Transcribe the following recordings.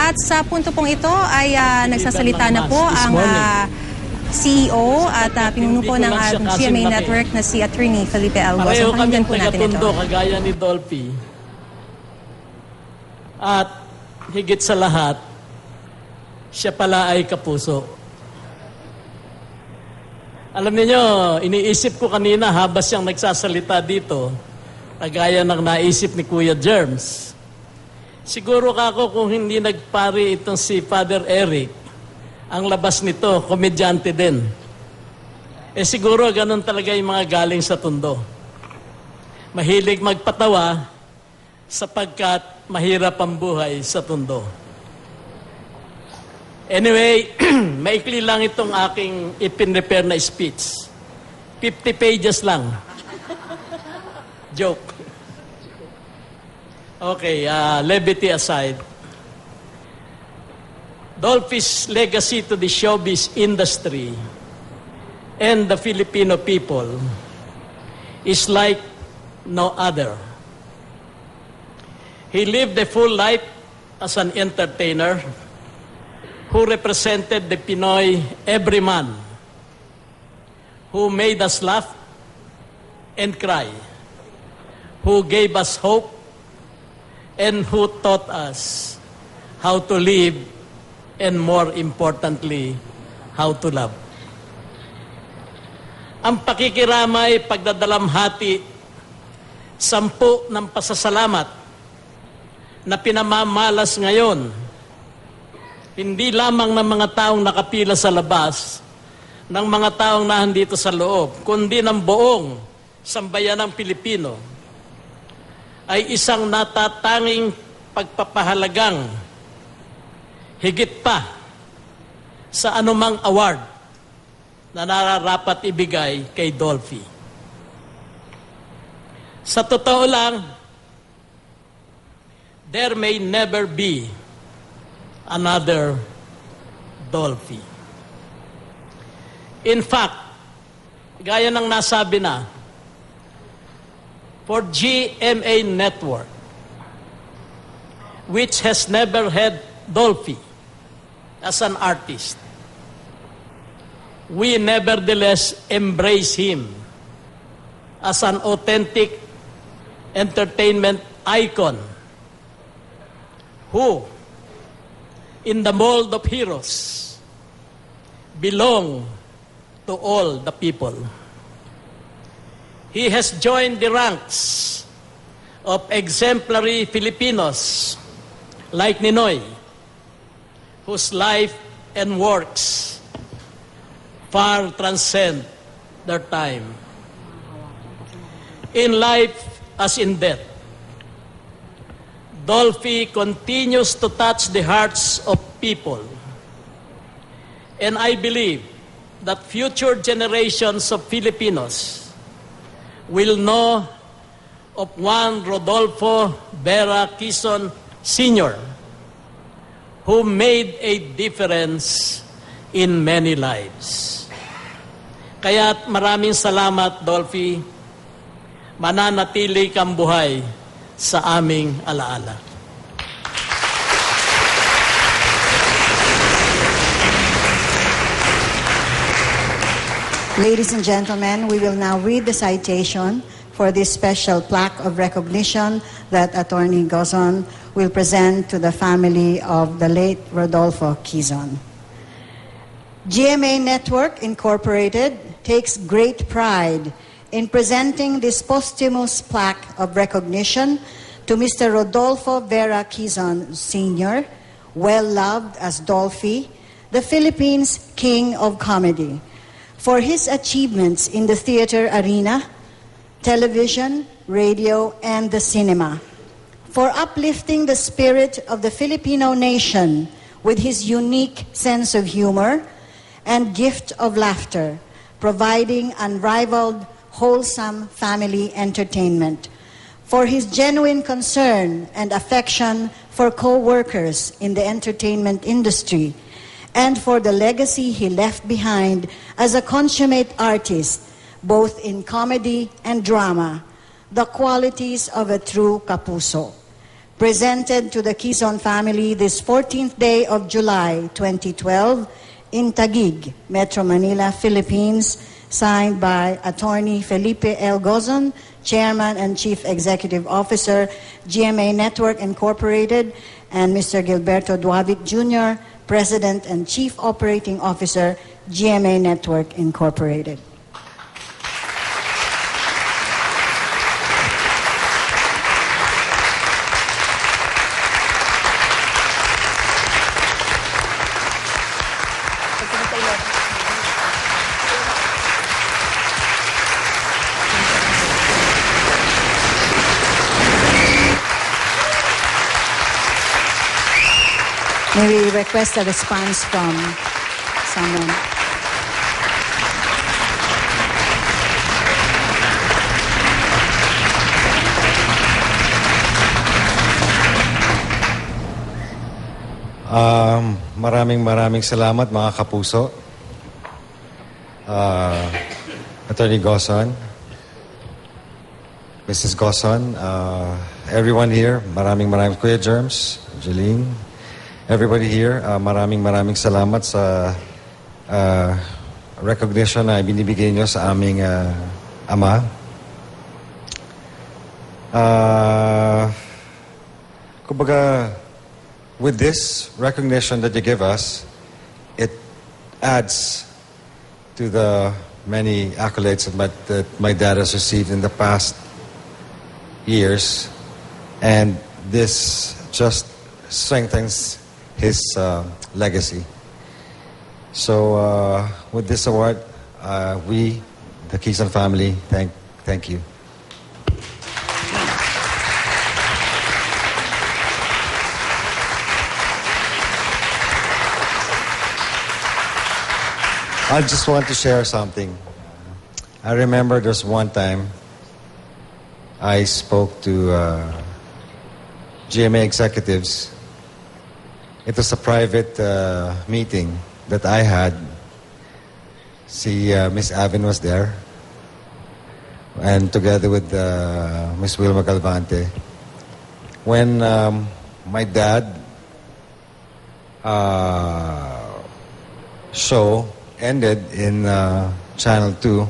At sa punto pong ito ay nagsasalita na po ang CEO at pinuno po ng GMA Network na si Atty. Felipe. Pareho kami taga-Tondo, kagaya ni Dolphy. At higit sa lahat, siya pala ay kapuso. Alam niyo, iniisip ko kanina habang siyang nagsasalita dito, kagaya ng naisip ni Kuya Germs. Siguro kako kung hindi nagpari itong si Father Eric, ang labas nito, komedyante din. Siguro ganun talaga yung mga galing sa Tondo. Mahilig magpatawa sapagkat mahirap ang buhay sa Tondo. Anyway, maikli lang itong aking ipin-prepare na speech. 50 pages lang. Joke. Okay, levity aside. Dolphy's legacy to the showbiz industry and the Filipino people is like no other. He lived a full life as an entertainer who represented the Pinoy everyman, who made us laugh and cry, who gave us hope, and who taught us how to live and, more importantly, how to love. Ang pakikiramay, pagdadalamhati, 10 ng pasasalamat na pinamamalas ngayon, hindi lamang ng mga taong nakapila sa labas, ng mga taong nahandito sa loob, kundi ng buong sambayanang Pilipino, ay isang natatanging pagpapahalagang higit pa sa anumang award na nararapat ibigay kay Dolphy. Sa totoo lang, there may never be another Dolphy. In fact, gaya ng nasabi na, for GMA Network, which has never had Dolphy as an artist, we nevertheless embrace him as an authentic entertainment icon who, in the mold of heroes, belong to all the people. He has joined the ranks of exemplary Filipinos like Ninoy, whose life and works far transcend their time. In life as in death, Dolphy continues to touch the hearts of people. And I believe that future generations of Filipinos will know of one Rodolfo Vera Quezon Sr. who made a difference in many lives. Kaya't maraming salamat, Dolphy. Mananatili kang buhay sa aming alaala. Ladies and gentlemen, we will now read the citation for this special plaque of recognition that Atty. Gozon will present to the family of the late Rodolfo Quezon. GMA Network Incorporated takes great pride in presenting this posthumous plaque of recognition to Mr. Rodolfo Vera Quezon Sr., well-loved as Dolphy, the Philippines' King of Comedy, for his achievements in the theater arena, television, radio, and the cinema, for uplifting the spirit of the Filipino nation with his unique sense of humor and gift of laughter, providing unrivaled, wholesome family entertainment, for his genuine concern and affection for co-workers in the entertainment industry, and for the legacy he left behind as a consummate artist, both in comedy and drama, the qualities of a true kapuso. presented to the Gozon family this 14th day of July 2012 in Taguig, Metro Manila, Philippines, signed by Attorney Felipe L. Gozon, Chairman and Chief Executive Officer, GMA Network Incorporated, and Mr. Gilberto Duavit Jr., President and Chief Operating Officer, GMA Network Incorporated. May we request a response from someone? Maraming salamat mga kapuso. Attorney Gozon, Mrs. Gozon, everyone here, maraming Kuya Germs, Jeline, everybody here, maraming salamat sa recognition na binibigay nyo sa aming ama. Kumbaga, with this recognition that you give us, it adds to the many accolades that my dad has received in the past years, and this just strengthens his legacy. So with this award, we, the Gozon family, thank you. I just want to share something. I remember there's one time I spoke to GMA executives. It was a private meeting that I had. Miss Avin was there, and together with Miss Wilma Galvante. When my dad show ended in Channel 2,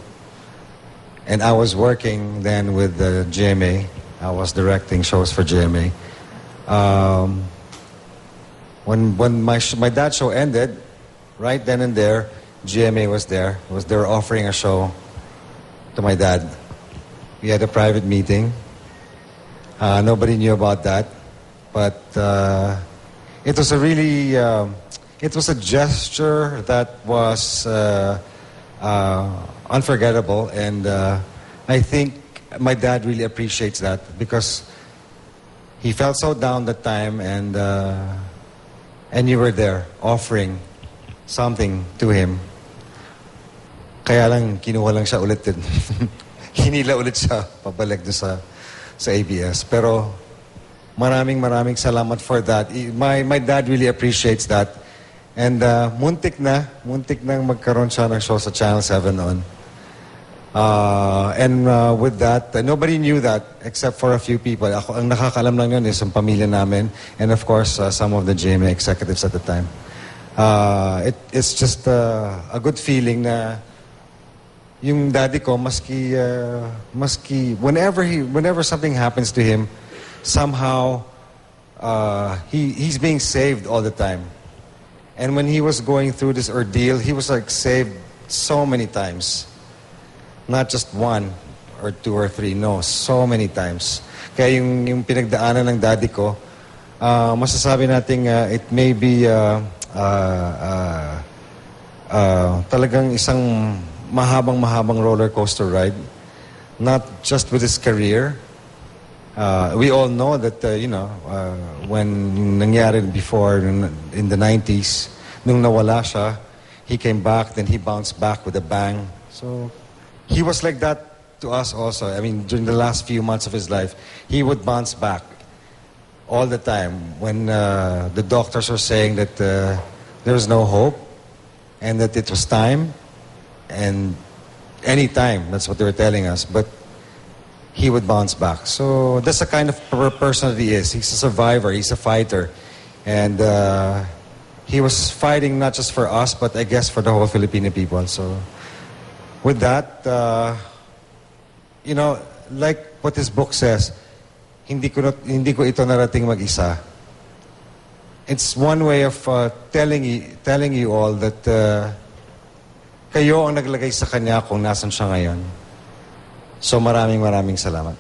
and I was working then with the GMA. I was directing shows for GMA. When my dad's show ended, right then and there, GMA was there. They were offering a show to my dad. We had a private meeting. Nobody knew about that, but it was a really it was a gesture that was unforgettable, and I think my dad really appreciates that because he felt so down that time, and you were there offering something to him. Kaya lang kinuha lang siya ulit din. Hinila ulit siya pabalik doon sa ABS. Pero maraming salamat for that. My dad really appreciates that. And muntik nang magkaroon siya ng show sa Channel 7 noon. And with that, nobody knew that except for a few people. Ako, ang nakakalam lang yun is ang pamilya namin, and of course, some of the GMA executives at the time. It's just a good feeling na yung daddy ko, maski whenever something happens to him, somehow he's being saved all the time. And when he was going through this ordeal, he was like saved so many times. Not just one or two or three, no, so many times. Kaya yung pinagdaanan ng daddy ko, masasabi nating it may be talagang isang mahabang roller coaster ride. Not just with his career. We all know that, when nangyari before in the 90s, nung nawala siya, he came back, then he bounced back with a bang. So he was like that to us also. I mean, during the last few months of his life, he would bounce back all the time when the doctors were saying that there was no hope and that it was time and any time. That's what they were telling us. But he would bounce back. So that's the kind of person that he is. He's a survivor. He's a fighter. And he was fighting not just for us, but I guess for the whole Filipino people. So with that, you know, like what his book says, hindi ko ito narating mag-isa. It's one way of telling you all that kayo ang naglagay sa kanya kung nasan siya ngayon. So maraming salamat.